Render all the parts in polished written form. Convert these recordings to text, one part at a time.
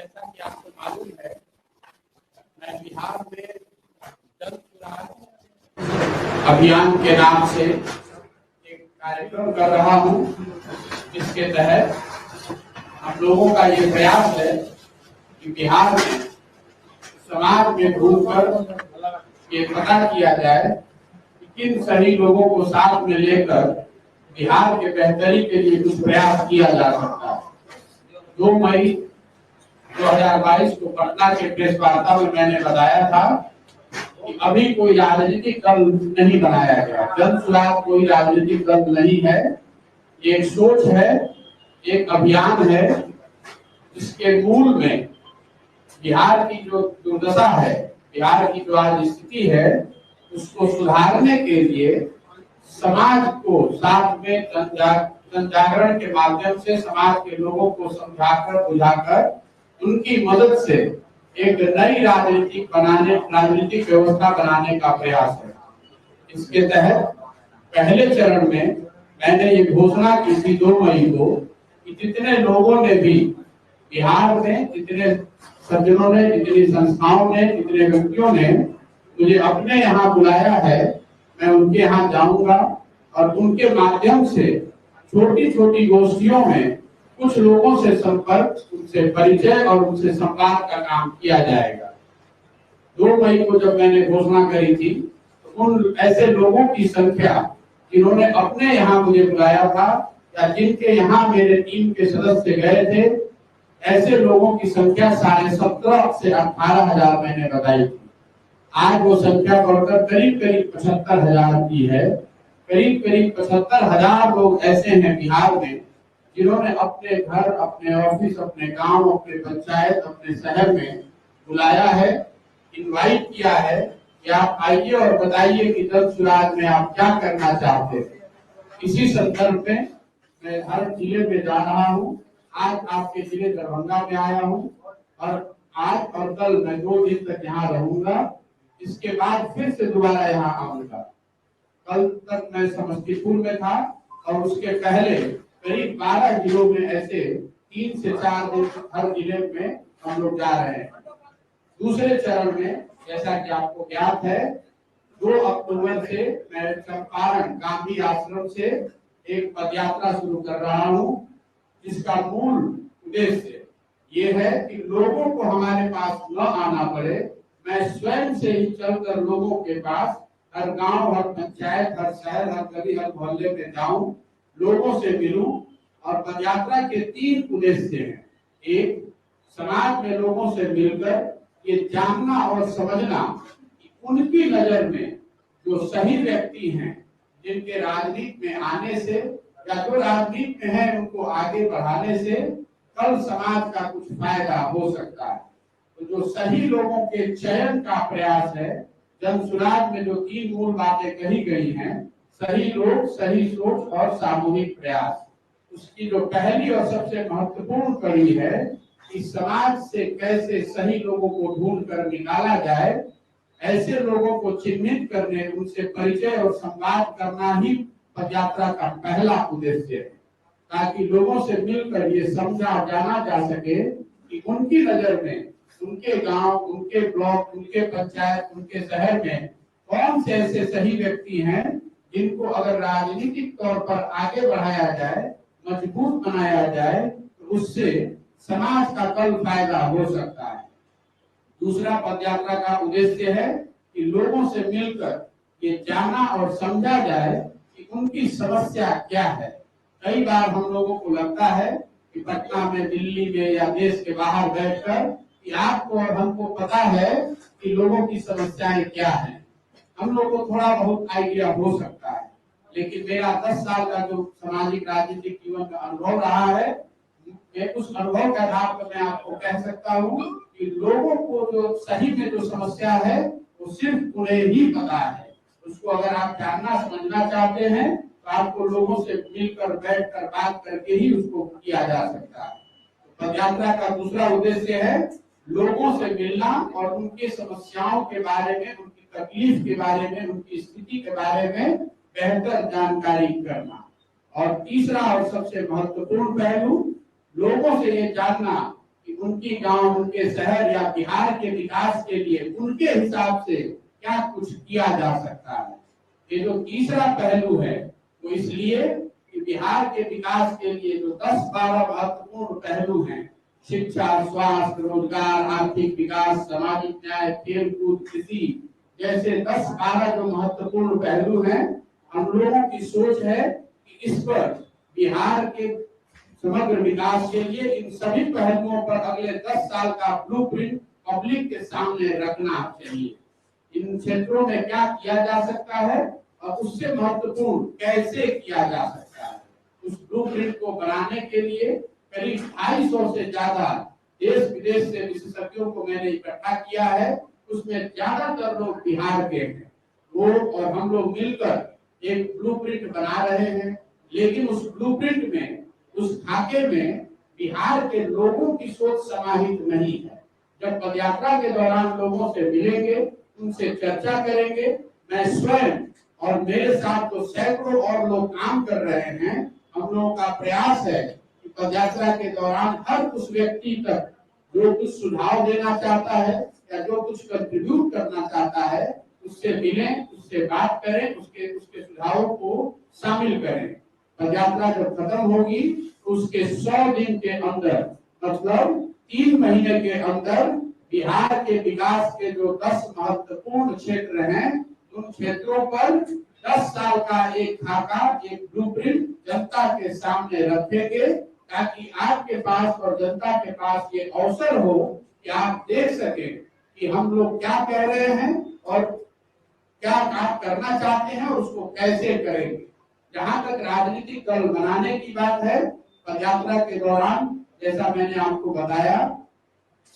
जैसा कि आपको मालूम है, मैं बिहार में जल सुराज अभियान के नाम से एक कार्यक्रम कर रहा हूँ, जिसके तहत हम लोगों का ये प्रयास है कि बिहार में समाज में घूमकर ये पता किया जाए कि किन सही लोगों को साथ में लेकर बिहार के बेहतरी के लिए कुछ प्रयास किया जा सकता है। 2 मई 2022 को पटना के प्रेस वार्ता में मैंने बताया था कि अभी कोई राजनीतिक दल नहीं बनाया गया। जन सुराज कोई राजनीतिक दल नहीं है, ये एक सोच है, एक अभियान है, जिसके मूल में बिहार की जो दुर्दशा है, बिहार की जो आज स्थिति है, उसको सुधारने के लिए समाज को साथ में जनजागरण के माध्यम से समाज के लोगों को समझाकर बुझाकर उनकी मदद से एक नई राजनीतिक व्यवस्था बनाने का प्रयास है। इसके तहत पहले चरण में मैंने ये घोषणा की थी 2 मई को कि जितने लोगों ने भी बिहार में, जितने सज्जनों ने, जितनी संस्थाओं ने, जितने व्यक्तियों ने मुझे अपने यहाँ बुलाया है, मैं उनके यहाँ जाऊंगा और उनके माध्यम से छोटी छोटी गोष्ठियों में कुछ लोगों से संपर्क, उनसे परिचय और उनसे संवाद का काम किया जाएगा। 2 मई को जब मैंने घोषणा करी थी, तो उन ऐसे लोगों की संख्या जिन्होंने अपने यहाँ मुझे बुलाया था या जिनके यहाँ मेरे टीम के सदस्य गए थे, ऐसे लोगों की संख्या 17.5 से 18,000 मैंने बताई थी। आज वो संख्या बढ़कर करीब 75,000 की है। करीब 75,000 लोग ऐसे हैं बिहार में जिन्होंने अपने घर, अपने ऑफिस, अपने गांव, अपने पंचायत, अपने शहर में बुलाया है, इनवाइट किया है कि आप आइए और बताइए कि जल सुराज में आप क्या करना चाहते हैं। इसी संदर्भ में मैं हर जिले में जा रहा हूँ। आज आपके जिले दरभंगा में आया हूँ और आज और कल मैं 2 दिन तक यहाँ रहूंगा। इसके बाद फिर से दोबारा यहाँ आऊंगा। कल तक मैं समस्तीपुर में था और उसके पहले करीब 12 जिलों में ऐसे 3 से 4 दिन हर जिले में हम लोग जा रहे हैं। दूसरे चरण में, जैसा कि आपको ज्ञात है, 2 अक्टूबर से मैं चंपारण गांधी आश्रम से एक पदयात्रा शुरू कर रहा हूँ, जिसका मूल उद्देश्य ये है कि लोगों को हमारे पास न आना पड़े। मैं स्वयं से ही चलकर लोगों के पास हर गांव, हर पंचायत, हर शहर, हर गली, हर मोहल्ले में जाऊं, लोगों से मिलूं। और पदयात्रा के 3 उद्देश्य हैं। एक, समाज में लोगों से मिलकर ये जानना और समझना कि उनकी नजर में जो सही व्यक्ति हैं, जिनके राजनीति में आने से या जो राजनीति में है उनको आगे बढ़ाने से कल समाज का कुछ फायदा हो सकता है। तो जो सही लोगों के चयन का प्रयास है, जन सुराज में जो 3 मूल बातें कही गई हैं, सही लोग, सही सोच और सामूहिक प्रयास, उसकी जो पहली और सबसे महत्वपूर्ण कड़ी है कि समाज से कैसे सही लोगों को ढूंढ कर निकाला जाए। ऐसे लोगों को चिन्हित करने, उनसे परिचय और संवाद करना ही पदयात्रा का पहला उद्देश्य है, ताकि लोगों से मिलकर ये समझा जाना जा सके कि उनकी नजर में उनके गांव, उनके ब्लॉक, उनके पंचायत, उनके शहर में कौन से ऐसे सही व्यक्ति हैं जिनको अगर राजनीतिक तौर पर आगे बढ़ाया जाए, मजबूत बनाया जाए, तो उससे समाज का कल फायदा हो सकता है। दूसरा पदयात्रा का उद्देश्य है कि लोगों से मिलकर ये जाना और समझा जाए कि उनकी समस्या क्या है। कई बार हम लोगों को लगता है कि पटना में, दिल्ली में या देश के बाहर बैठकर कि आपको और हमको पता है कि लोगों की समस्याएं क्या हैं। हम लोग को थोड़ा बहुत आइडिया हो सकता है, लेकिन मेरा 10 साल का जो सामाजिक राजनीतिक जीवन का अनुभव रहा है, मैं उस अनुभव के आधार पर मैं आपको कह सकता हूँ कि लोगों को जो सही में जो समस्या है वो सिर्फ उन्हें ही पता है। उसको अगर आप जानना समझना चाहते हैं तो आपको लोगों से मिलकर, बैठकर बात करके ही उसको किया जा सकता है। तो पदयात्रा का दूसरा उद्देश्य है लोगों से मिलना और उनकी समस्याओं के बारे में, उनकी तकलीफ के बारे में, उनकी स्थिति के बारे में बेहतर जानकारी करना। और तीसरा और सबसे महत्वपूर्ण पहलू, लोगों से ये जानना कि उनकी गांव, उनके शहर या बिहार के विकास के लिए उनके हिसाब से क्या कुछ किया जा सकता है। ये जो तीसरा पहलू है वो इसलिए कि बिहार के विकास के लिए जो 10-12 महत्वपूर्ण पहलू हैं, शिक्षा, स्वास्थ्य, रोजगार, आर्थिक विकास, सामाजिक न्याय, खेल कूद, कृषि जैसे 10-12 जो महत्वपूर्ण पहलू हैं, हम लोगों की सोच है कि इस पर बिहार के समग्र विकास के लिए इन सभी पहलुओं पर अगले 10 साल का ब्लूप्रिंट पब्लिक के सामने रखना चाहिए। इन क्षेत्रों में क्या किया जा सकता है और उससे महत्वपूर्ण कैसे किया जा सकता है, उस ब्लूप्रिंट को बनाने के लिए करीब 250 से ज्यादा देश विदेश से विशेषज्ञों को मैंने इकट्ठा किया है। उसमें ज्यादातर लोग बिहार के हैं। वो और हम लोग मिलकर एक ब्लूप्रिंट बना रहे हैं, लेकिन उस ब्लूप्रिंट में, उस खाके में बिहार के लोगों की सोच समाहित नहीं है। जब पदयात्रा के दौरान लोगों से मिलेंगे, उनसे चर्चा करेंगे, मैं स्वयं और मेरे साथ तो सैकड़ों और लोग काम कर रहे हैं, हम लोगों का प्रयास है कि पदयात्रा के दौरान हर उस व्यक्ति तक जो कुछ सुझाव देना चाहता है या जो कुछ कंट्रीब्यूट करना चाहता है, उससे मिलें, उससे बात करें, उसके सुझावों को शामिल करें। पदयात्रा जब खत्म होगी तो उसके 100 दिन के अंदर, मतलब 3 महीने के अंदर बिहार के विकास के जो 10 महत्वपूर्ण क्षेत्र हैं, उन क्षेत्रों पर 10 साल का एक खाका, एक ब्लूप्रिंट जनता के सामने रखेंगे, ताकि आपके पास और जनता के पास ये अवसर हो कि आप देख सके कि हम लोग क्या कह रहे हैं और क्या आप करना चाहते हैं और उसको कैसे करेंगे। जहां तक राजनीतिक दल बनाने की बात है, पदयात्रा के दौरान जैसा मैंने आपको बताया,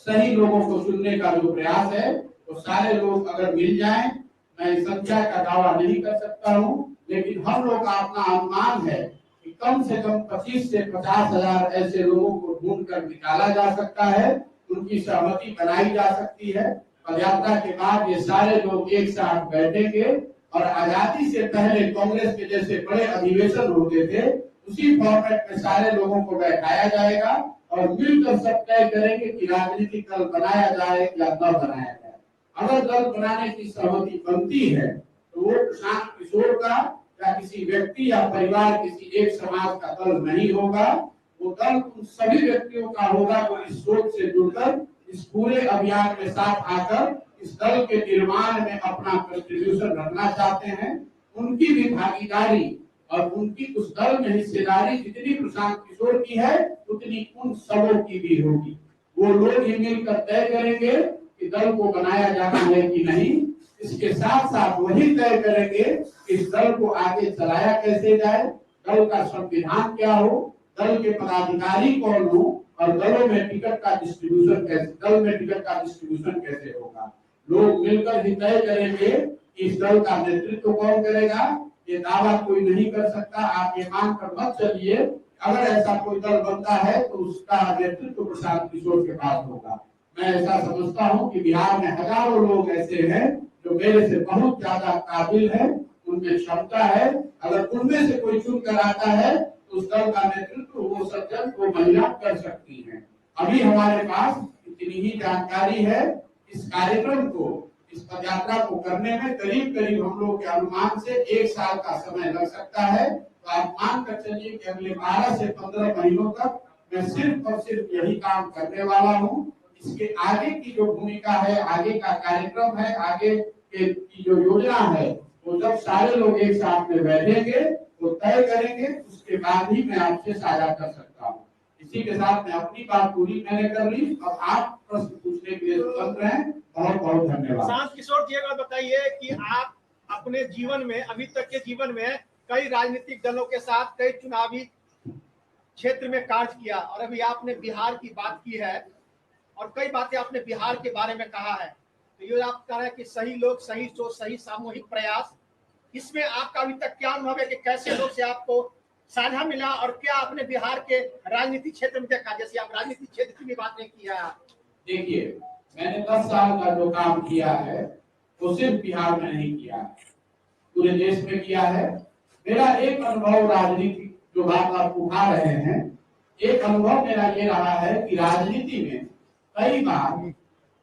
सही लोगों को चुनने का जो प्रयास है, वो सारे लोग अगर मिल जाएं, मैं संख्या का दावा नहीं कर सकता हूं, लेकिन हम लोग का अपना अनुमान है कि कम से कम 25 से 50 हजार ऐसे लोगों को ढूंढ कर निकाला जा सकता है, उनकी सहमति बनाई जा सकती है। पदयात्रा के बाद ये सारे लोग एक साथ बैठेंगे और आजादी से पहले कांग्रेस के जैसे बड़े अधिवेशन होते थे, उसी फॉर्मेट में सारे लोगों को बैठाया जाएगा और मिलकर सब तय करेंगे कि राजनीतिक दल बनाया जाए या न बनाया जाए। अगर दल बनाने की सहमति बनती है तो वो प्रशांत किशोर का या किसी व्यक्ति या परिवार, किसी एक समाज का दल नहीं होगा। वो दल उन सभी व्यक्तियों का होगा जो इस सोच से जुड़कर इस पूरे अभियान में साथ आकर इस दल के निर्माण में अपना कंट्रीब्यूशन रखना चाहते हैं। उनकी भी भागीदारी और उनकी उस दल में हिस्सेदारी जितनी प्रशांत किशोर की है, उतनी उन सबों की भी होगी। वो लोग ही मिलकर तय करेंगे कि दल को बनाया जाना है कि नहीं। इसके साथ साथ वही तय करेंगे कि इस दल को आगे चलाया कैसे जाए, दल का संविधान क्या हो, दल के पदाधिकारी कौन हो और दलों में टिकट का डिस्ट्रीब्यूशन कैसे, दल में टिकट का डिस्ट्रीब्यूशन कैसे होगा। लोग मिलकर ही तय करेंगे कि इस दल का नेतृत्व कौन करेगा। ये दावा कोई नहीं कर सकता। आप ये मानकर मत चलिए अगर ऐसा कोई दल बनता है तो उसका नेतृत्व प्रशांत किशोर के पास होगा। मैं ऐसा समझता हूं कि बिहार में हजारों लोग ऐसे हैं जो मेरे से बहुत ज्यादा काबिल है, उनमें क्षमता है। अगर उनमें से कोई चुन कर आता है तो उस दल का नेतृत्व वो सज्जन, वो महिला कर सकती है। अभी हमारे पास इतनी ही जानकारी है। इस कार्यक्रम को, इस पदयात्रा को करने में करीब करीब हम लोग के अनुमान से 1 साल का समय लग सकता है। तो आप मान कर चलिए कि अगले 12 से 15 महीनों तक मैं सिर्फ और सिर्फ यही काम करने वाला हूँ। इसके आगे की जो भूमिका है, आगे का कार्यक्रम है, आगे की जो योजना है, वो जब सारे लोग एक साथ में बैठेंगे तो तय करेंगे, उसके बाद ही मैं आपसे साझा कर सकता हूँ। इसी के साथ मैं अपनी बात पूरी मैंने कर ली। अब आप प्रश्न पूछने के लिए स्वतंत्र हैं। बहुत बहुत धन्यवाद। शांत किशोर जी, अगर बताइए कि आप अपने जीवन में, अभी तक के जीवन में कई राजनीतिक दलों के साथ कई चुनावी क्षेत्र में कार्य किया और अभी आपने बिहार की बात की है और कई बातें आपने बिहार के बारे में कहा है, तो ये आप कह रहे हैं कि सही लोग, सही सोच, सही सामूहिक प्रयास, इसमें आपका अभी तक क्या अनुभव है कि कैसे लोग से आपको साझा मिला और क्या आपने बिहार के राजनीतिक क्षेत्र में देखा? जैसे आप राजनीतिक क्षेत्र की भी बात नहीं किया है। देखिए, मैंने 10 साल का जो काम किया है वो सिर्फ बिहार में नहीं किया है, पूरे देश में किया है। मेरा एक अनुभव राजनीतिक जो बात आप उठा रहे हैं एक अनुभव मेरा ये रहा है कि राजनीति में कई बार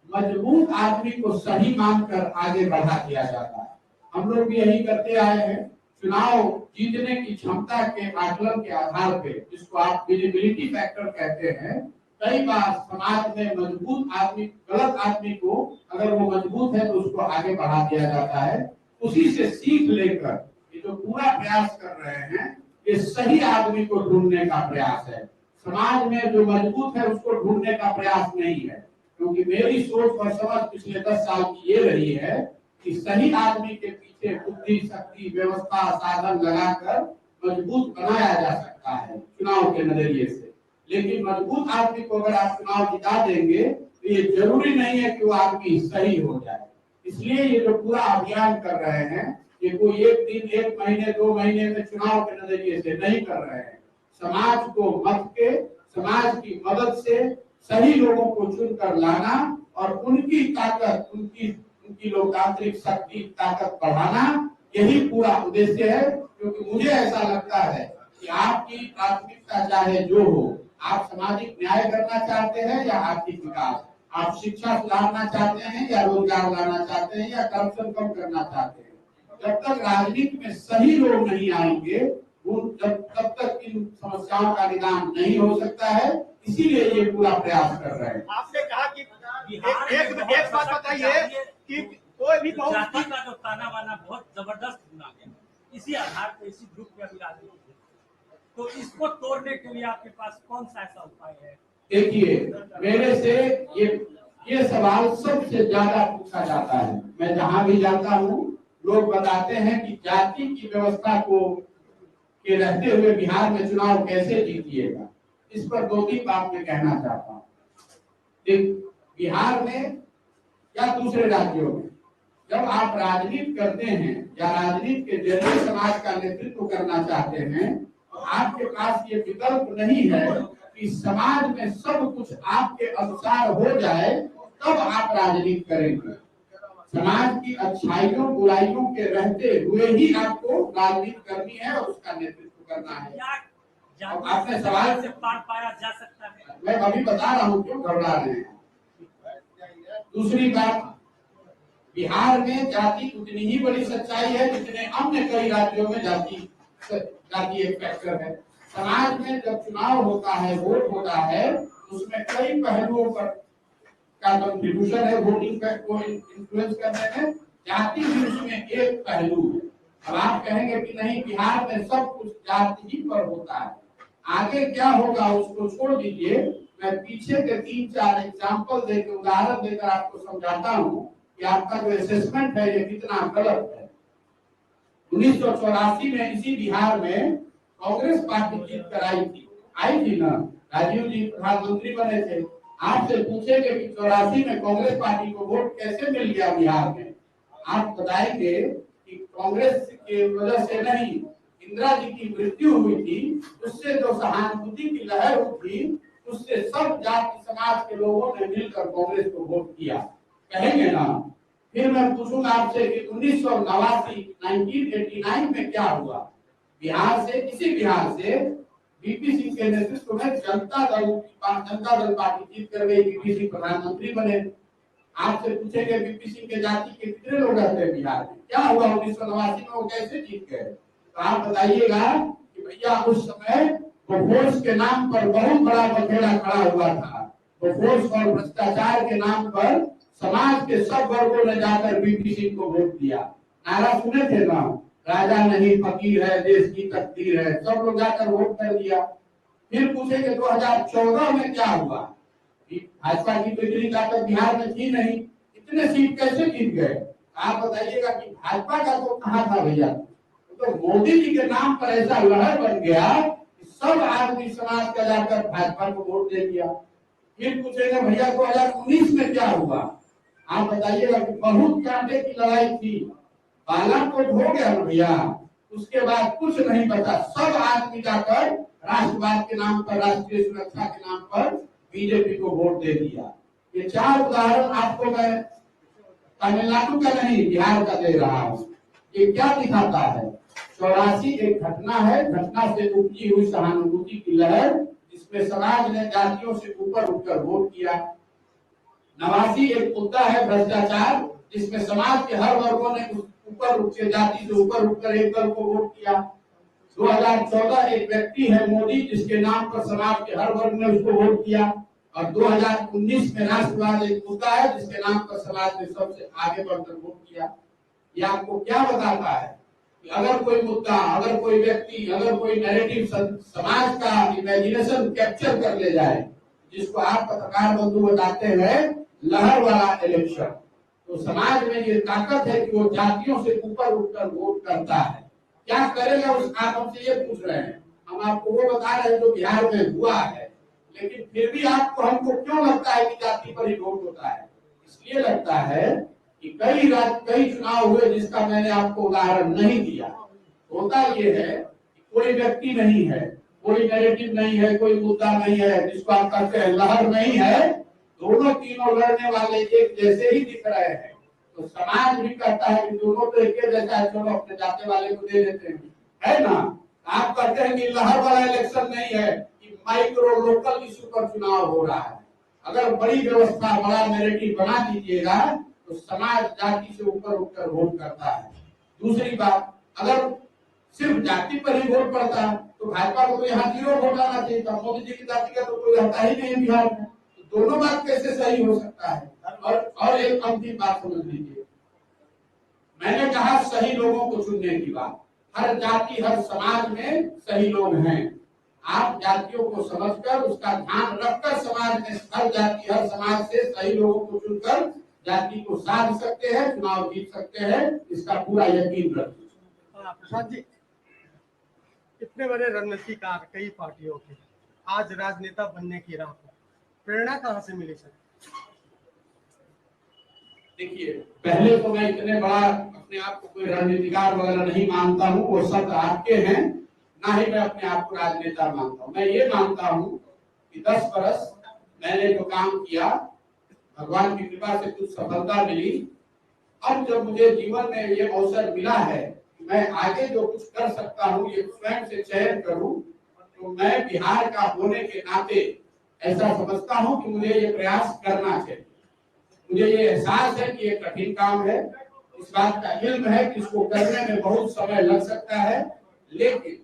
मजबूत आदमी को सही मानकर आगे बढ़ा दिया जाता है। हम लोग भी यही करते आए हैं। चुनाव जीतने की क्षमता के आकलन के आधार पे, जिसको आप विजिबिलिटी फैक्टर कहते हैं, कई बार समाज में मजबूत आदमी, गलत आदमी को अगर वो मजबूत है तो उसको आगे बढ़ा दिया जाता है। उसी से सीख लेकर ये जो पूरा प्रयास कर रहे हैं, ये सही आदमी को ढूंढने का प्रयास है। समाज में जो मजबूत है उसको ढूंढने का प्रयास नहीं है, क्योंकि मेरी सोच और समझ पिछले 10 साल की ये रही है कि सही आदमी के पीछे बुद्धि, शक्ति, व्यवस्था, साधन लगाकर मजबूत बनाया जा सकता है चुनाव के नजरिए से। लेकिन मजबूत आदमी को अगर आप चुनाव जिता देंगे तो ये जरूरी नहीं है कि वो आदमी सही हो जाए। इसलिए ये जो पूरा अभियान कर रहे हैं, ये कोई एक दिन, एक महीने, 2 महीने में चुनाव के नजरिए से नहीं कर रहे हैं। समाज को मत के, समाज की मदद से सही लोगों को चुनकर लाना और उनकी ताकत, उनकी लोकतांत्रिक शक्ति, ताकत बढ़ाना, यही पूरा उद्देश्य है। क्योंकि मुझे ऐसा लगता है कि आपकी प्राथमिकता चाहे जो हो, आप सामाजिक न्याय करना चाहते हैं या आर्थिक विकास, आप शिक्षा सुधारना चाहते हैं या रोजगार लाना चाहते हैं या करप्शन कम करना चाहते हैं, जब तक राजनीति में सही लोग नहीं आएंगे, तब तक इन समस्याओं का निदान नहीं हो सकता है। इसीलिए ये पूरा प्रयास कर रहे हैं। आपने कहा कि एक बात बताइए कि कोई भी जाति का जो ताना बाना बहुत जबरदस्त सुना गया, इसी आधार पर, इसी ग्रुप में अभी राजनीति, तो इसको तोड़ने के लिए आपके पास कौन सा ऐसा उपाय है? देखिए, मेरे से ये सवाल सबसे ज्यादा पूछा जाता है। मैं जहां भी जाता हूँ, लोग बताते हैं कि जाति की व्यवस्था को के रहते हुए बिहार में चुनाव कैसे जीतिएगा। इस पर 2-3 बात मैं कहना चाहता हूँ। बिहार में या दूसरे राज्यों में जब आप राजनीति करते हैं या राजनीति के जरिए समाज का नेतृत्व करना चाहते हैं, तो आपके पास ये विकल्प नहीं है कि समाज में सब कुछ आपके अनुसार हो जाए तब आप राजनीति करेंगे। समाज की अच्छाइयों, बुराइयों के रहते हुए ही आपको राजनीति करनी है और उसका नेतृत्व करना है। आपने सवाल से पार पाया जा सकता है? मैं अभी बता रहा हूँ, क्यों घबरा रहे हैं। दूसरी बात, बिहार में जाति उतनी ही बड़ी सच्चाई है जितने अन्य कई राज्यों में जाति एक फैक्टर है। समाज में जब चुनाव होता है, वोट होता है, उसमें कई पहलुओं पर का कंट्रीब्यूशन है वोटिंग को इन्फ्लुएंस करने में। जाति भी उसमें एक पहलू है। अब आप कहेंगे कि नहीं, बिहार में सब कुछ जाति ही पर होता है, आगे क्या होगा उसको छोड़ दीजिए। मैं पीछे के 3-4 एग्जाम्पल देकर, उदाहरण देकर आपको समझाता हूँ कि आपका जो असेसमेंट है ये कितना गलत है। 1984 में इसी बिहार में कांग्रेस पार्टी जीत कर आई थी ना, राजीव जी प्रधानमंत्री बने थे। आपसे पूछेंगे कि 84 में कांग्रेस पार्टी को वोट कैसे मिल गया बिहार में, आप बताएंगे कि कांग्रेस की वजह से नहीं, इंदिरा जी की मृत्यु हुई थी, उससे जो सहानुभूति की लहर उठी, उससे सब जाति समाज के लोगों ने मिलकर कांग्रेस को वोट किया, कहेंगे ना। फिर मैं पूछूंगा आपसे कि 1989 में क्या हुआ। बिहार से, इसी बिहार से वीपी सिंह के नेतृत्व में जनता दल पार्टी जीत कर गई, वीपी सिंह प्रधानमंत्री बने। आपसे पूछेंगे वीपी सिंह के जाति के कितने लोग रहते हैं बिहार में, क्या हुआ 1989 में, वो कैसे जीत गए। तो आप बताइएगा कि भैया उस समय बोफोर्स के नाम पर बहुत बड़ा बखेड़ा खड़ा हुआ था। बोफोर्स और भ्रष्टाचार के नाम पर समाज के सब वर्गों ने जाकर वीपी सिंह को वोट दिया। नारा सुने थे ना, राजा नहीं फकीर है, देश की तकदीर है, सब लोग जाकर वोट कर दिया। फिर पूछेंगे 2014 में क्या हुआ। भाजपा की तो इतनी ताकत बिहार में थी नहीं, इतने सीट कैसे जीत गए। आप बताइएगा कि भाजपा का तो कहाँ था भैया। तो मोदी जी के नाम पर ऐसा लहर बन गया कि सब आदमी समाज का जाकर भाजपा को वोट दे दिया। फिर पूछेगा भैया 2019 में क्या हुआ। आप बताइएगा कि बहुत कांटे की लड़ाई थी, बालाकोट हो गया ना भैया, उसके बाद कुछ नहीं बचा। सब आदमी जाकर राष्ट्रवाद के नाम पर, राष्ट्रीय सुरक्षा के नाम पर बीजेपी को वोट दे दिया। ये 4 उदाहरण आपको मैं तमिलनाडु का नहीं, बिहार का दे रहा हूँ। ये क्या दिखाता है, 84 एक घटना है, घटना से उपजी हुई सहानुभूति की लहर, जिसमें समाज ने जातियों से ऊपर उठकर वोट किया। 89 एक मुद्दा है भ्रष्टाचार, जिसमें समाज के हर वर्गों ने ऊपर उठ के जाति से ऊपर उठकर एक दल को वोट किया। 2014 एक व्यक्ति है मोदी, जिसके नाम पर समाज के हर वर्ग ने उसको वोट किया। और 2019 में राष्ट्रवाद एक मुद्दा है, जिसके नाम पर समाज ने सबसे आगे बढ़कर वोट किया। ये आपको क्या बताता है कि अगर कोई मुद्दा, अगर कोई व्यक्ति, अगर कोई नैरेटिव समाज का इमेजिनेशन कैप्चर कर ले जाए, जिसको आप पत्रकार बंधु बताते हैं लहर वाला इलेक्शन, तो समाज में ये ताकत है कि वो जातियों से ऊपर उठकर वोट करता है। क्या करेगा उस आप हमसे ये पूछ रहे हैं, हम आपको वो बता रहे हैं जो बिहार में हुआ है। लेकिन फिर भी आपको, हमको क्यों लगता है कि जाति पर ही वोट होता है? इसलिए लगता है कि कई चुनाव हुए जिसका मैंने आपको उदाहरण नहीं दिया। होता ये है कि कोई व्यक्ति नहीं है, कोई नैरेटिव नहीं है, कोई मुद्दा नहीं है, जिसको आप कहते हैं लहर नहीं है, दोनों तीनों लड़ने वाले एक जैसे ही दिख रहे हैं, तो समाज भी कहता है कि दोनों तो एक जैसा है, चलो अपने जाते वाले को दे देते हैं, है ना। आप कहते हैं कि लहर वाला इलेक्शन नहीं है, कि माइक्रो लोकल इशू पर चुनाव हो रहा है। अगर बड़ी व्यवस्था, बड़ा नैरेटिव बना दीजिएगा तो समाज जाति से ऊपर उठकर वोट करता है। दूसरी बात, अगर सिर्फ जाति पर ही वोट पड़ता तो भाजपा को तो यहाँ 0 वोट आना चाहिए था। मोदी जी की जाति का तो कोई रहता ही नहीं बिहार में, तो दोनों बात कैसे सही हो सकता है? और एक अंतिम बात समझ लीजिए, मैंने कहा सही लोगों को चुनने की बात। हर जाति, हर समाज में सही लोग हैं। आप जातियों को समझकर, उसका ध्यान रखकर समाज में हर जाति, हर समाज से सही लोगों को चुनकर जाति को साध सकते हैं, चुनाव जीत सकते हैं, इसका पूरा यकीन रखिए। प्रसाद जी, इतने बड़े रणनीतिकार कई पार्टियों के, आज राजनेता बनने की राह पर प्रेरणा कहाँ से मिली सर? देखिए, पहले तो मैं इतने बड़ा अपने आप को कोई रणनीतिकार वगैरह नहीं मानता हूँ, वो सब आपके हैं, ना ही मैं अपने आप को राजनेता मानता हूँ। मैं ये मानता हूँ कि 10 बरस मैंने जो काम किया, भगवान की कृपा से कुछ सफलता मिली। अब जब मुझे जीवन में ये अवसर मिला है कि मैं आगे जो कुछ कर सकता हूँ, ये स्वयं से चयन करूँ, तो मैं बिहार का होने के नाते ऐसा समझता हूँ कि मुझे ये प्रयास करना चाहिए। मुझे ये एहसास है कि ये कठिन काम है, इस बात का इल्म है कि इसको करने में बहुत समय लग सकता है, लेकिन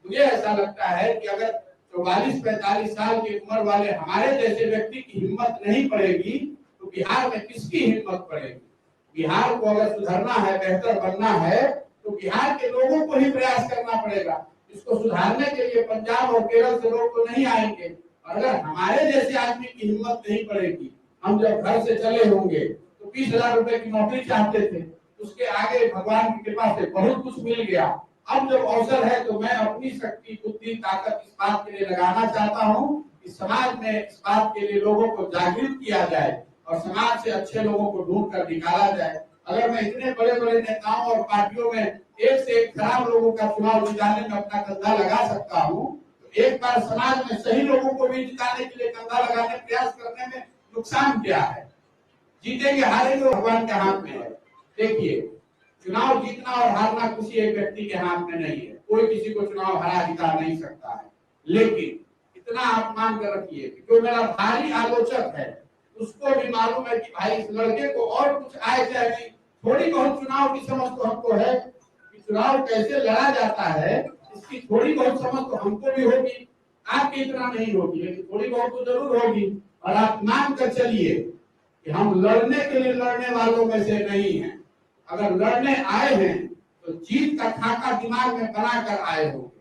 मुझे ऐसा लगता है कि अगर 44-45 साल की उम्र वाले हमारे जैसे व्यक्ति की हिम्मत नहीं पड़ेगी तो बिहार में किसकी हिम्मत पड़ेगी? बिहार को अगर सुधरना है, बेहतर बनना है, तो बिहार के लोगों को ही प्रयास करना पड़ेगा। इसको सुधारने के लिए पंजाब और केरल से लोग तो नहीं आएंगे, और अगर हमारे जैसे आदमी की हिम्मत नहीं पड़ेगी, हम जब घर से चले होंगे तो 20,000 रुपए की नौकरी चाहते थे, उसके आगे भगवान की कृपा से बहुत कुछ मिल गया। अब जब अवसर है तो मैं अपनी शक्ति, बुद्धि, ताकत इस बात के लिए लगाना चाहता हूँ कि समाज में इस बात के लिए लोगों को जागृत किया जाए और समाज से अच्छे लोगों को ढूंढ कर निकाला जाए। अगर मैं इतने बड़े बड़े नेताओं और पार्टियों में एक से एक खराब लोगों का चुनाव जिताने में अपना कंधा लगा सकता हूँ, तो एक बार समाज में सही लोगों को भी जिताने के लिए कंधा लगाने प्रयास करने में नुकसान क्या है? जीतेंगे हारेंगे भगवान के हाथ में है। देखिए, चुनाव जीतना और हारना किसी एक व्यक्ति के हाथ में नहीं है, कोई किसी को चुनाव हरा जिता नहीं सकता है। लेकिन इतना आप मान कर रखिए कि जो मेरा भारी आलोचक है उसको भी मालूम है कि भाई इस लड़के को और कुछ आए चाहे नहीं, थोड़ी बहुत चुनाव की समझ तो हमको है कि चुनाव कैसे लड़ा जाता है, इसकी थोड़ी बहुत समझ तो हमको भी होगी, आपकी इतना नहीं होगी, लेकिन थोड़ी बहुत तो जरूर होगी। और आप मान कर चलिए कि हम लड़ने के लिए लड़ने वालों में से नहीं हैं। अगर लड़ने आए हैं तो जीत का खाका दिमाग में बना कर आए होंगे।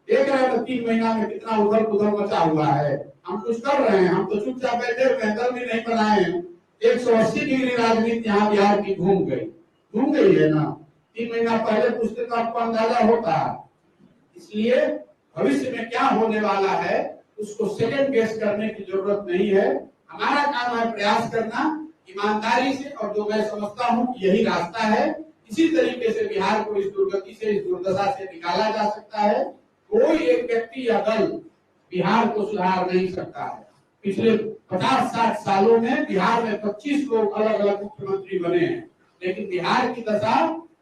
देख रहे हैं 3 महीना में कितना उधर उधर मचा हुआ है, हम कुछ कर रहे हैं, हम तो चुपचाप बैठे हुए हैं, दल भी नहीं बनाए हैं। 180 डिग्री राजनीति यहाँ बिहार की घूम गई है ना। 3 महीना पहले पूछते तो आपको अंदाजा होता। इसलिए भविष्य में क्या होने वाला है उसको सेकंड गेस करने की जरूरत नहीं है। हमारा काम है प्रयास करना ईमानदारी से, और जो मैं समझता हूँ यही रास्ता है। इसी तरीके से बिहार को इस दुर्गति से, इस दुर्दशा से निकाला जा सकता है। कोई एक व्यक्ति या दल बिहार को सुधार नहीं सकता है। पिछले 50-60 सालों में बिहार में 25 लोग अलग अलग मुख्यमंत्री बने हैं, लेकिन बिहार की दशा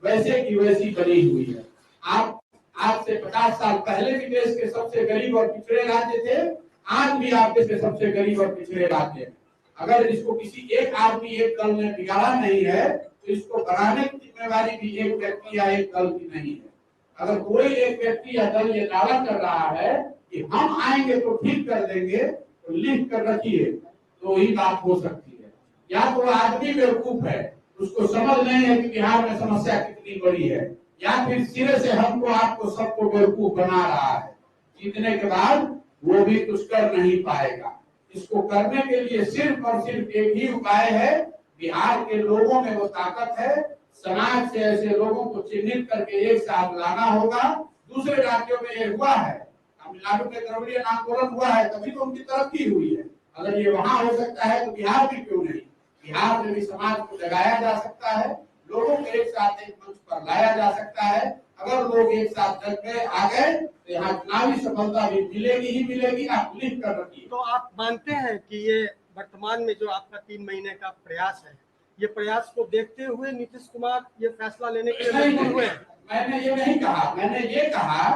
वैसे की वैसी बनी हुई है। आप आज से 50 साल पहले भी देश के सबसे गरीब और पिछड़े राज्य थे, आज भी आप में से सबसे गरीब और पिछड़े राज्य है। अगर इसको किसी एक आदमी एक दल ने बिगाड़ा नहीं है तो इसको बनाने की जिम्मेवारी भी एक व्यक्ति या एक दल की नहीं है। अगर कोई एक व्यक्ति या दल ये दावा कर रहा है कि हम आएंगे तो ठीक कर देंगे, तो लिख कर रखिए, तो ही बात हो सकती है। या तो आदमी बेवकूफ है, उसको समझ नहीं है कि बिहार में समस्या कितनी बड़ी है, या फिर सिरे से हमको आपको सबको बेवकूफ बना रहा है। जीतने के बाद वो भी कुछ कर नहीं पाएगा। इसको करने के लिए सिर्फ और सिर्फ एक ही उपाय है, बिहार के लोगों में वो ताकत है, समाज से ऐसे लोगों को चिन्हित करके एक साथ लाना होगा। दूसरे राज्यों में ये हुआ है, तमिलनाडु में द्रविड़ियन आंदोलन हुआ है, तभी तो उनकी तरक्की हुई है। अगर ये वहां हो सकता है तो बिहार भी क्यों नहीं? बिहार में भी समाज को जगाया जा सकता है, लोगों को एक साथ एक मंच पर लाया जा सकता है। अगर लोग एक साथ जग गए आ गए तो यहाँ चुनावी सफलता भी मिलेगी ही मिलेगी। आप लिख कर रखिए। तो आप मानते हैं कि ये वर्तमान में जो आपका 3 महीने का प्रयास है, ये प्रयास को देखते हुए नीतीश कुमार ये फैसला लेने के लिए मजबूर हुए? मैंने ये नहीं कहा, मैंने ये कहा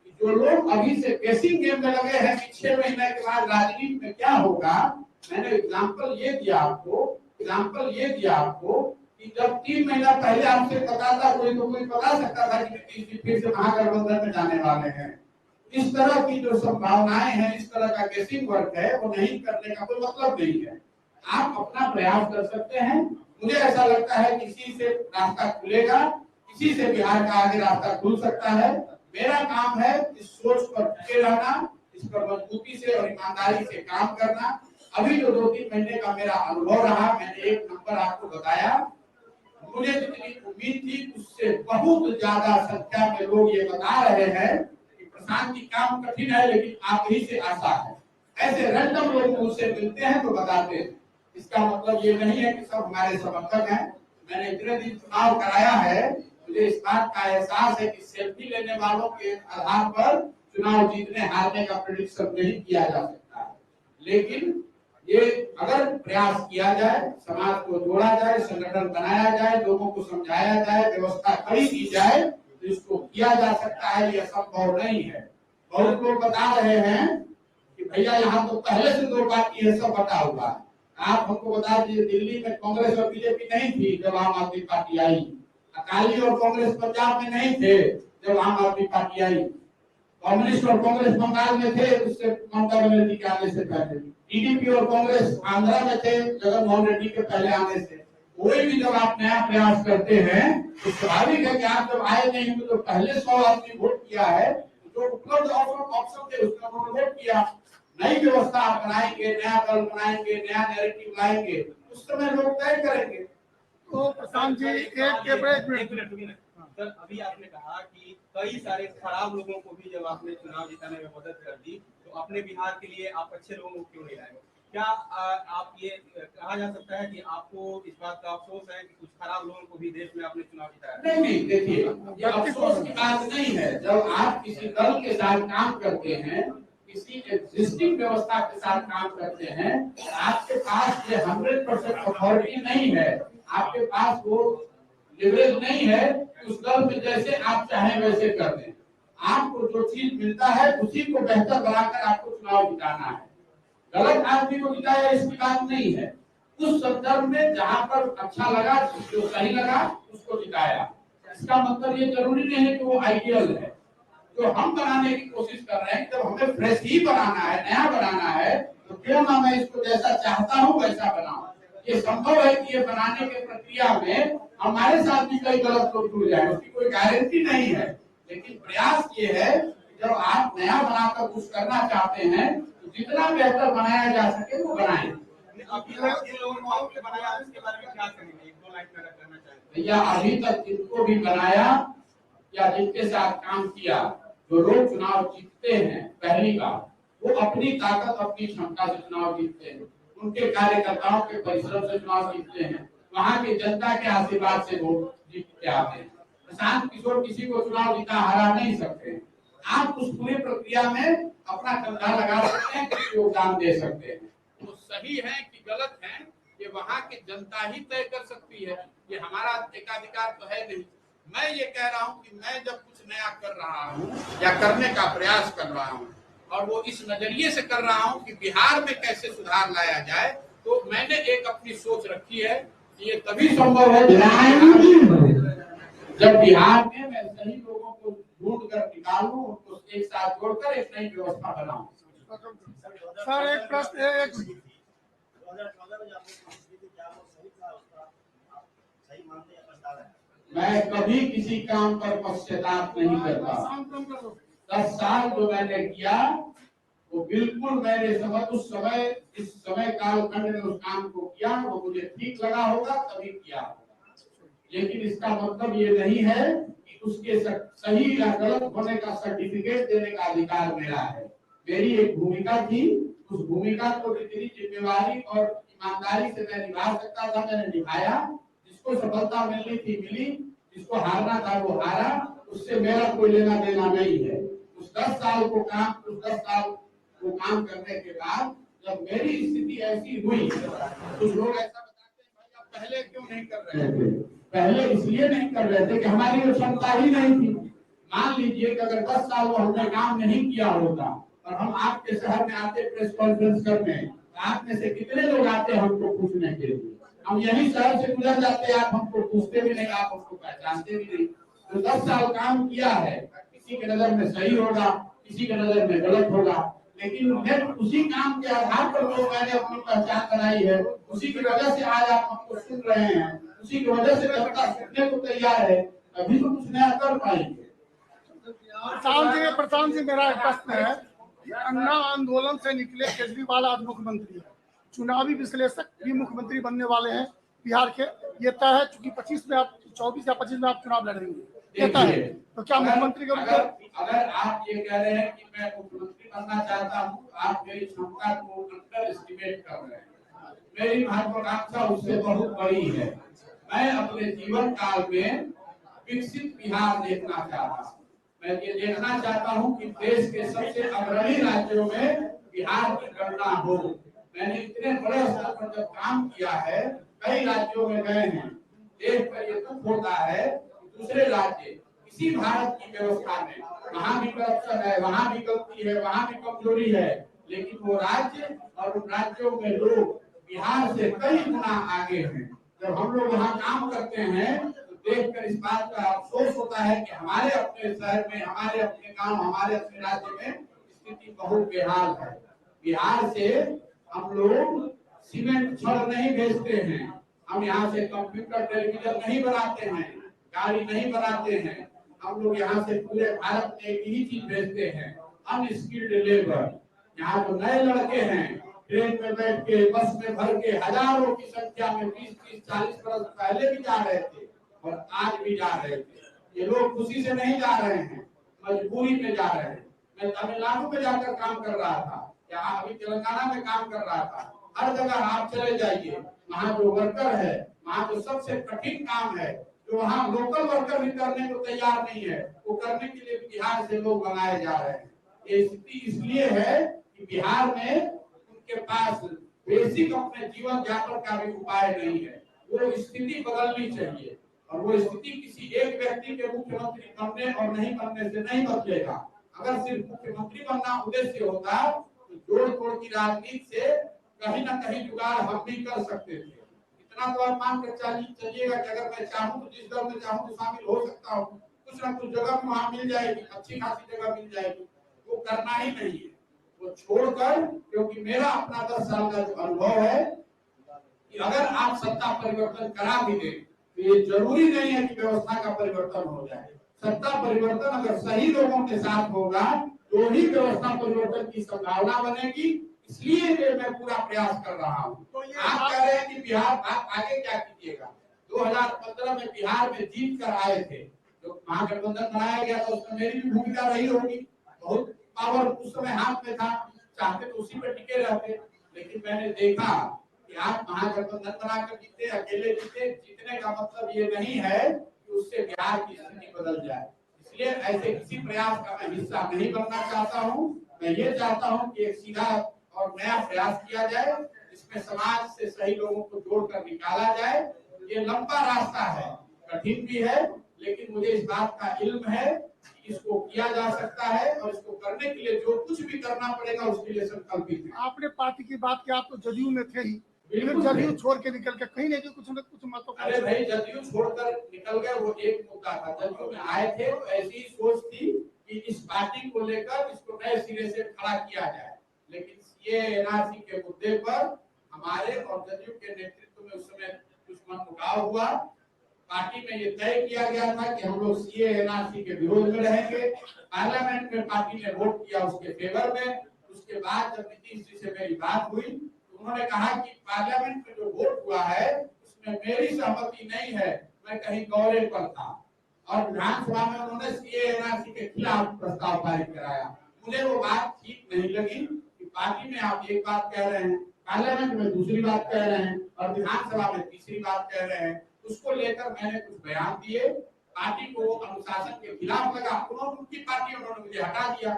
कि जो लोग अभी से गेसिंग गेम में लगे हैं कि 6 महीने के बाद राजनीति में क्या होगा, मैंने एग्जाम्पल ये दिया आपको कि जब 3 महीना पहले आपसे पता था, कोई बता सकता था कि नीतीश जी फिर से महागठबंधन में जाने वाले हैं। इस तरह की जो संभावनाएं हैं, इस तरह का गेसिंग वर्क है, वो नहीं करने का कोई मतलब नहीं है। आप अपना प्रयास कर सकते हैं। मुझे ऐसा लगता है किसी से रास्ता खुलेगा, किसी से बिहार का आगे रास्ता खुल सकता है। मेरा काम है इस सोच पर टिके रहना, इस पर मजबूती से और ईमानदारी से काम करना। अभी जो 2-3 महीने का मेरा अनुभव रहा, मैंने एक नंबर आपको बताया। मुझे जितनी उम्मीद थी उससे बहुत ज्यादा संख्या में लोग ये बता रहे हैं कि प्रशांत जी काम कठिन है लेकिन आप ही से आशा है। ऐसे रैंडम लोग मुझसे मिलते हैं तो बताते हैं। इसका मतलब ये नहीं है कि सब हमारे समर्थक हैं। मैंने इतने दिन चुनाव कराया है, मुझे इस बात का एहसास है कि सेल्फी लेने वालों के आधार पर चुनाव जीतने हारने का प्रेडिक्शन नहीं किया जा सकता है। लेकिन ये अगर प्रयास किया जाए, समाज को जोड़ा जाए, संगठन बनाया जाए, लोगों को समझाया जाए, व्यवस्था खड़ी की जाए तो इसको किया जा सकता है। ये असंभव नहीं है। बहुत लोग बता रहे हैं कि भैया यहाँ तो पहले से 2 पार्टी है, सब बता हुआ है। आप हमको बता दीजिए, दिल्ली में कांग्रेस और बीजेपी नहीं थी जब आम आदमी पार्टी आई। अकाली और कांग्रेस पंजाब में नहीं थे जब आम आदमी पार्टी आई। कम्युनिस्ट और कांग्रेस बंगाल में थे उससे ममता बनर्जी के आने से पहले। टीडीपी और कांग्रेस आंध्रा में थे जगनमोहन रेड्डी के पहले आने से। कोई भी जब आप नया प्रयास करते हैं तो स्वाभाविक है कि आप जब आए नहीं हुए तो पहले 100 आदमी वोट किया है, जो उपलब्ध ऑप्शन थे उसका उन्होंने वोट किया। नई व्यवस्था आप बनाएंगे, नया दल बनाएंगे, नया नैरेटिव लाएंगे, उस समय लोग तय करेंगे। तो प्रशांत जी एक मिनट सर, अभी आपने कहा कि कई सारे खराब लोगों को भी जब आपने चुनाव जिताने में मदद कर दी, तो अपने बिहार के लिए आप अच्छे लोगों को क्यों नहीं लाए? क्या आप ये कहा जा सकता है कि आपको इस बात का अफसोस है कि कुछ खराब लोगों को भी देश में आपने चुनाव जिताया? नहीं, देखिए ये अफसोस की बात नहीं है। जब आप किसी दल के साथ काम करते हैं, किसी एग्जिस्टिंग व्यवस्था के साथ काम करते हैं, आपके पास ये 100% अथॉरिटी नहीं है, आपके पास वो लिवरेज नहीं है कि उस दल में जैसे आप चाहें वैसे कर दें। आपको जो चीज मिलता है उसी को बेहतर बनाकर आपको चुनाव जिताना है। गलत आदमी को जिताया इसकी बात नहीं है। उस संदर्भ में जहां पर अच्छा लगा, जो सही लगा उसको जिताया। इसका मतलब ये जरूरी नहीं है कि वो आइडियल है। जो हम बनाने की कोशिश कर रहे हैं, जब हमें फ्रेश ही बनाना है, नया बनाना है, तो क्यों ना मैं इसको जैसा चाहता हूँ वैसा बनाऊं। ये संभव है कि ये बनाने की प्रक्रिया में हमारे साथ भी कई गलत लोग जुड़ जाए, उसकी कोई गारंटी नहीं है। लेकिन प्रयास ये है कि जब आप नया बनाकर कुछ करना चाहते हैं तो जितना बेहतर बनाया जा सके वो बनाएं। भैया अभी तक जिनको भी बनाया या जिनके साथ काम किया, जो लोग चुनाव जीतते हैं पहली बार, वो अपनी ताकत अपनी क्षमता से चुनाव जीतते हैं, उनके कार्यकर्ताओं के परिश्रम से चुनाव जीतते हैं, वहाँ की जनता के आशीर्वाद से वोट जीत के आते हैं। प्रशांत किशोर किसी को चुनाव जीता हरा नहीं सकते। आप उस पूरी प्रक्रिया में अपना कंधा लगा सकते हैं, कुछ योगदान दे सकते हैं। तो सही है कि गलत है ये वहाँ की जनता ही तय कर सकती है, ये हमारा एकाधिकार तो है नहीं। मैं ये कह रहा हूँ कि मैं जब कुछ नया कर रहा हूँ या करने का प्रयास कर रहा हूँ, और वो इस नजरिए से कर रहा हूं कि बिहार में कैसे सुधार लाया जाए। तो मैंने एक अपनी सोच रखी है कि ये तभी संभव है जब बिहार में मैं सही लोगों को ढूंढ कर निकालूं, उनको एक साथ जोड़कर एक नई व्यवस्था बनाऊं। सर एक प्रश्न है, एक 2014 में मैं कभी किसी काम पर पश्चाताप नहीं करता। 10 साल जो मैंने किया वो बिल्कुल मैंने उस समय इस समय कालखंड में उस काम को किया, वो मुझे ठीक लगा होगा तभी किया होगा। लेकिन इसका मतलब ये नहीं है कि उसके सही या गलत होने का सर्टिफिकेट देने का अधिकार मेरा है। मेरी एक भूमिका थी, उस भूमिका को जितनी जिम्मेवारी और ईमानदारी से मैं निभा सकता था मैंने निभाया। जिसको सफलता मिलनी थी मिली, जिसको हारना था वो हारा, उससे मेरा कोई लेना देना नहीं है। उस 10 साल को काम करने के बाद जब मेरी स्थिति ऐसी हुई, कुछ लोग ऐसा बताते हैं भाई आप पहले क्यों नहीं कर रहे थे? पहले इसलिए नहीं कर रहे थे कि हमारी वो क्षमता ही नहीं थी। मान लीजिए कि अगर 10 साल वो हमने काम नहीं किया होता और हम आपके शहर में आते प्रेस कॉन्फ्रेंस करने, आप में से कितने लोग आते हमको पूछने के लिए? हम यही शहर से गुजर जाते, आप हमको पूछते भी नहीं, आप हमको पहचानते भी नहीं। तो 10 साल काम किया है, किसी के नजर में सही होगा, किसी के नजर में गलत होगा, लेकिन उसी काम के आधार पर लोग मैंने अपनी पहचान बनाई है। उसी की वजह से आज आप हमको सुन रहे हैं, उसी की वजह से जनता सुनने को तैयार है, अभी तो कुछ नया कर पाएंगे। प्रशांत जी मेरा एक प्रश्न है, अन्ना आंदोलन से निकले केजरीवाल आज मुख्यमंत्री है, चुनावी विश्लेषक भी मुख्यमंत्री बनने वाले हैं बिहार के, ये तय है चूंकि 24 में आप 24 या 25 में आप चुनाव लड़ेंगे, तो क्या मुख्यमंत्री के अगर आप ये कह रहे हैं कि मैं मुख्यमंत्री बनना चाहता हूँ, आप मेरी क्षमता को अंडर एस्टिमेट कर रहे हैं। मेरी महत्वाकांक्षा उससे बहुत बड़ी है। मैं अपने जीवन काल में विकसित बिहार देखना चाहता हूँ। मैं ये देखना चाहता हूँ कि देश के सबसे अग्रणी राज्यों में बिहार की गणना हो। मैंने इतने बड़े स्तर पर जब काम किया है, कई राज्यों में गए हैं, देख कर ये दुख होता है दूसरे राज्य इसी भारत की व्यवस्था में वहाँ भी करप्शन है, वहाँ भी गलती है, वहाँ भी कमजोरी है, लेकिन वो राज्य और उन राज्यों में लोग बिहार से कई गुना आगे हैं। जब हम लोग यहाँ काम करते हैं तो देखकर इस बात का अफसोस होता है कि हमारे अपने शहर में, हमारे अपने गांव, हमारे अपने राज्य में स्थिति बहुत बेहाल है। बिहार से हम लोग सीमेंट छड़ नहीं भेजते हैं, हम यहाँ से कंप्यूटर टेलीविजन नहीं बनाते हैं, गाड़ी नहीं बनाते हैं, हम लोग यहाँ से पूरे भारत में एक ही चीज भेजते हैं, अनस्किल्ड लेबर। यहाँ जो नए लड़के हैं ट्रेन में बैठ के, बस में भर के हजारों की संख्या में 20-30-40 बरस पहले भी जा रहे थे और आज भी जा रहे थे। ये लोग खुशी से नहीं जा रहे हैं, मजबूरी में जा रहे हैं। मैं तमिलनाडु में जाकर काम कर रहा था, या अभी तेलंगाना में काम कर रहा था। हर जगह आप चले जाइए, वहाँ जो वर्कर है, वहाँ जो सबसे कठिन काम है, जो वहाँ लोकल वर्कर भी करने को तैयार नहीं है, वो करने के लिए बिहार से लोग बनाए जा रहे हैं। ये स्थिति इसलिए है कि बिहार में उनके पास बेसिक अपने जीवन यापन का भी उपाय नहीं है। वो स्थिति बदलनी चाहिए, और वो स्थिति किसी एक व्यक्ति के मुख्यमंत्री बनने और नहीं बनने से नहीं बदलेगा। अगर सिर्फ मुख्यमंत्री बनना उद्देश्य होता तो जोड़ तोड़ की राजनीति से कहीं ना कहीं जुगाड़ हम भी कर सकते थे। इतना तो आप मान कर चलिएगा कि अगर मैं चाहूँ तो जिस दल में चाहूँ तो शामिल हो सकता हूँ, कुछ ना कुछ जगह भी वहाँ मिल जाएगी, अच्छी खासी जगह मिल जाएगी। वो करना ही नहीं है, वो छोड़कर, क्योंकि मेरा अपना 10 साल का जो अनुभव है कि अगर आप सत्ता परिवर्तन करा भी दें तो ये जरूरी नहीं है कि व्यवस्था का परिवर्तन हो जाए। सत्ता परिवर्तन अगर सही लोगों के साथ होगा तो ही व्यवस्था परिवर्तन की संभावना बनेगी। इसलिए मैं पूरा प्रयास कर रहा हूँ। तो आप कह रहे हैं कि बिहार, आप आगे क्या कीजिएगा? 2015 में बिहार में जीत कर आए थे, जो महागठबंधन बनाया गया था उसमें मेरी भी भूमिका रही होगी। बहुत पावर उस समय हाथ में था, चाहते तो उसी पर टिके रहते, लेकिन मैंने देखा कि आप महागठबंधन बनाकर जीते, अकेले जीते। जीतने का मतलब ये नहीं है कि उससे बिहार की स्थिति बदल जाए। इसलिए ऐसे किसी प्रयास का मैं हिस्सा नहीं बनना चाहता हूँ। मैं ये चाहता हूँ कि एक सीधा और नया प्रयास किया जाए, जिसमें समाज से सही लोगों को जोड़कर निकाला जाए। ये लंबा रास्ता है, कठिन भी है, लेकिन मुझे इस बात का इल्म है कि इसको किया जा सकता है और इसको करने के लिए जो कुछ भी करना पड़ेगा उसके लिए संकल्पित है। आपने पार्टी की बात की, आप तो जदयू में थे ही, बिल्कुल फिर जदयू थे। छोड़ के निकल के कहीं नहीं कुछ न कुछ मतों का। अरे भाई, जदयू छोड़कर निकल गए वो एक मुद्दा था। जदयू में आए थे तो ऐसी सोच थी कि इस पार्टी को लेकर इसको नए सिरे से खड़ा किया जाए, लेकिन सीए एनआरसी के मुद्दे पर हमारे और जदयू के नेतृत्व में उस समय कुछ मनमुटाव हुआ। पार्टी में ये तय किया गया था कि हम लोग सीए एनआरसी के विरोध में रहेंगे। पार्लियामेंट में पार्टी ने वोट किया उसके फेवर में। उसके बाद जब नीतीश जी से मेरी बात हुई तो उन्होंने कहा कि पार्लियामेंट में जो वोट हुआ है उसमें मेरी सहमति नहीं है, मैं कहीं दौरे पर था। और विधानसभा में उन्होंने सीए एनआरसी के खिलाफ प्रस्ताव पारित कराया। मुझे वो बात ठीक नहीं लगी कि पार्टी में आप एक बात कह रहे हैं, पार्लियामेंट में दूसरी बात कह रहे हैं और विधानसभा में तीसरी बात कह रहे हैं। उसको लेकर मैंने कुछ बयान दिए, पार्टी को अनुशासन के खिलाफ लगा। उनकी पार्टी उन्होंने मुझे हटा दिया।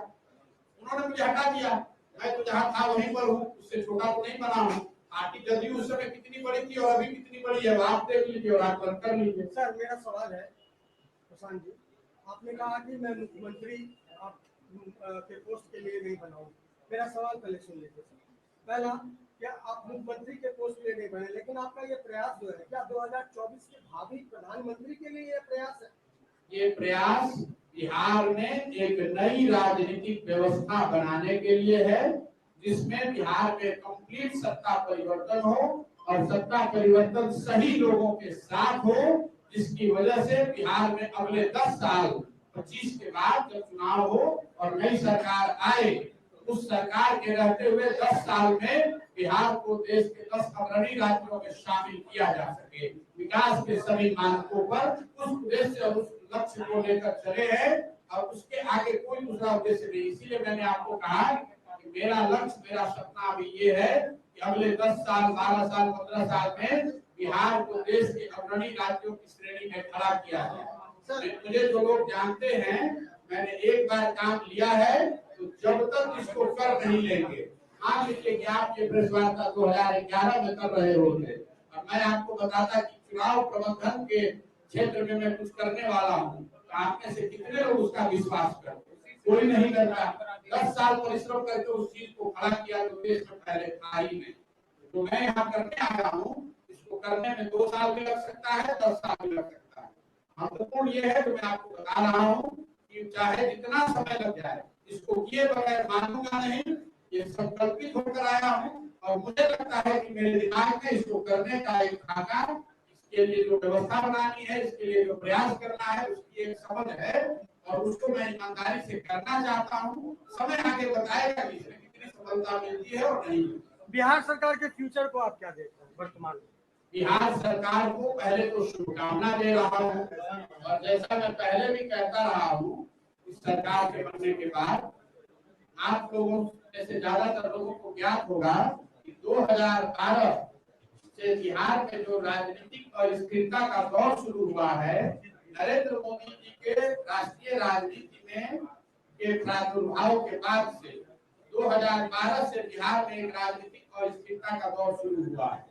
मैं तो जहाँ था वहीं पर हूँ, उससे छोटा तो नहीं बना हूँ। पार्टी जदयू उस समय कितनी बड़ी थी और अभी कितनी बड़ी है, आप देख लीजिए और आप कर लीजिए। सर मेरा सवाल है प्रशांत जी, आपने कहा कि मैं मुख्यमंत्री आप के पोस्ट के लिए नहीं बनाऊं। मेरा सवाल पहले सुन लीजिए सर। पहला, क्या आप मुख्यमंत्री के पोस्ट के लिए नहीं बने, लेकिन आपका ये प्रयास जो है क्या 2024 के भावी प्रधानमंत्री के लिए ये प्रयास है? ये प्रयास बिहार में एक नई राजनीतिक व्यवस्था बनाने के लिए है, जिसमें बिहार में कंप्लीट सत्ता परिवर्तन हो और सत्ता परिवर्तन सही लोगों के साथ हो, जिसकी वजह से बिहार में अगले 10 साल 25 के बाद जब चुनाव हो और नई सरकार आए, उस सरकार के रहते हुए 10 साल में बिहार को देश के 10 अग्रणी राज्यों में शामिल किया जा सके। विकास के सभी मानकों पर उस उद्देश्य और उस लक्ष्य को लेकर चले हैं और उसके आगे कोई दूसरा उद्देश्य नहीं। इसीलिए मैंने आपको कहा कि मेरा लक्ष्य, मेरा सपना अभी ये है कि अगले 10 साल, 12 साल, 15 साल में बिहार को देश के अग्रणी राज्यों की श्रेणी में खड़ा किया जाए। मुझे जो लोग जानते हैं, मैंने एक बार काम लिया है तो जब तक इसको कर नहीं लेंगे, मान लीजिए कि आप ये प्रेस वार्ता 2011 में कर रहे होंगे और मैं आपको बताता कि चुनाव प्रबंधन के क्षेत्र में मैं कुछ करने वाला हूँ, तो आप में से कितने लोग उसका विश्वास करते? कोई नहीं करता। 10 साल परिश्रम करके उस चीज को खड़ा किया तो देश में पहले था ही नहीं। तो मैं यहाँ करने आया हूँ, इसको करने में 2 साल भी लग सकता है, 10 साल भी लग सकता है। महत्वपूर्ण ये है, तो मैं आपको बता रहा हूँ कि चाहे जितना समय लग जाए, इसको किए बगैर मानूंगा नहीं। ये संकल्पित होकर आया हूँ और मुझे लगता है कि मेरे दिमाग में इसको करने का एक खाका, इसके लिए जो व्यवस्था बनानी है, इसके लिए जो प्रयास करना है, उसकी एक समझ है और उसको मैं ईमानदारी से करना चाहता हूँ। समय आगे बताएगा कि इसमें कितनी सफलता मिलती है और नहीं। बिहार सरकार के फ्यूचर को आप क्या देखते हैं वर्तमान में? बिहार सरकार को पहले तो शुभकामना दे रहा हूँ और जैसा मैं पहले भी कहता रहा हूँ, इस सरकार के बनने के बाद आप लोगों में से ज्यादातर लोगों को ज्ञात होगा कि 2012 से बिहार में जो राजनीतिक अस्थिरता का दौर शुरू हुआ है, नरेंद्र मोदी जी के राष्ट्रीय राजनीति में के प्रादुर्भाव के बाद से 2012 से बिहार में एक राजनीतिक अस्थिरता का दौर शुरू हुआ है।